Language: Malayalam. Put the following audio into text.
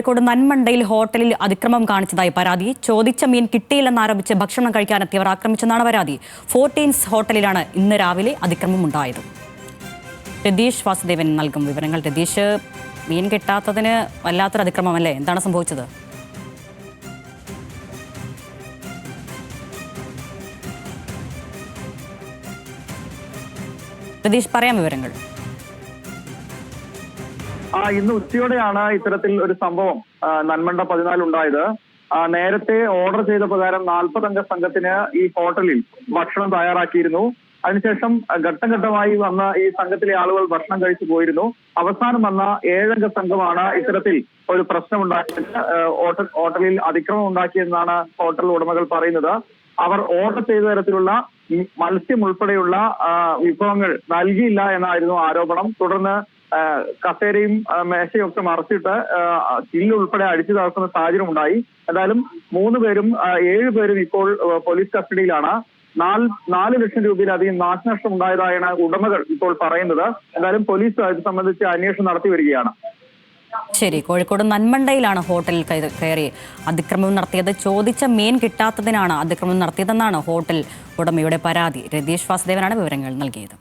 കോഴിക്കോട് നന്മണ്ടയിൽ ഹോട്ടലിൽ അതിക്രമം കാണിച്ചതായി പരാതി. ചോദിച്ച മീൻ കിട്ടിയില്ലെന്നാരോപിച്ച് ഭക്ഷണം കഴിക്കാനെത്തിയവർ ആക്രമിച്ചെന്നാണ് പരാതി. ഫോർട്ടീൻസ് ഹോട്ടലിലാണ് ഇന്ന് രാവിലെ അതിക്രമം ഉണ്ടായത്. രതീഷ് വാസുദേവൻ നൽകും വിവരങ്ങൾ. രതീഷ്, മീൻ കിട്ടാത്തതിന് വല്ലാത്തൊരു അതിക്രമമല്ലേ? എന്താണ് സംഭവിച്ചത്? രതീഷ്, പറയാം വിവരങ്ങൾ. ഇന്ന് ഉച്ചയോടെയാണ് ഇത്തരത്തിൽ ഒരു സംഭവം നന്മണ്ട 14 ഉണ്ടായത്. നേരത്തെ ഓർഡർ ചെയ്ത പ്രകാരം 40 അംഗ സംഘത്തിന് ഈ ഹോട്ടലിൽ ഭക്ഷണം തയ്യാറാക്കിയിരുന്നു. അതിനുശേഷം ഘട്ടം ഘട്ടമായി വന്ന ഈ സംഘത്തിലെ ആളുകൾ ഭക്ഷണം കഴിച്ചു പോയിരുന്നു. അവസാനം വന്ന 7 അംഗ സംഘമാണ് ഇത്തരത്തിൽ ഒരു പ്രശ്നമുണ്ടാക്കിയത്. ഹോട്ടലിൽ അതിക്രമം ഉണ്ടാക്കിയെന്നാണ് ഹോട്ടൽ ഉടമകൾ പറയുന്നത്. അവർ ഓർഡർ ചെയ്ത തരത്തിലുള്ള മത്സ്യം ഉൾപ്പെടെയുള്ള വിഭവങ്ങൾ നൽകിയില്ല എന്നായിരുന്നു ആരോപണം. തുടർന്ന് കസേരയും മേശയും ഒക്കെ മറച്ചിട്ട് ചില്ല് ഉൾപ്പെടെ അടിച്ചു തകർക്കുന്ന സാഹചര്യം ഉണ്ടായി. എന്തായാലും 3 പേരും 7 പേരും ഇപ്പോൾ പോലീസ് കസ്റ്റഡിയിലാണ്. 4 ലക്ഷം രൂപയിലധികം നാശനഷ്ടം ഉണ്ടായതായാണ് ഉടമകൾ ഇപ്പോൾ പറയുന്നത്. എന്തായാലും പോലീസ് ഇത് സംബന്ധിച്ച് അന്വേഷണം നടത്തി വരികയാണ്. ശരി, കോഴിക്കോട് നന്മണ്ടയിലാണ് ഹോട്ടലിൽ കയറി അതിക്രമം നടത്തിയത്. ചോദിച്ച മീൻ കിട്ടാത്തതിനാണ് അതിക്രമം നടത്തിയതെന്നാണ് ഹോട്ടൽ ഉടമയുടെ പരാതി. രതീഷ് വാസുദേവനാണ് വിവരങ്ങൾ നൽകിയത്.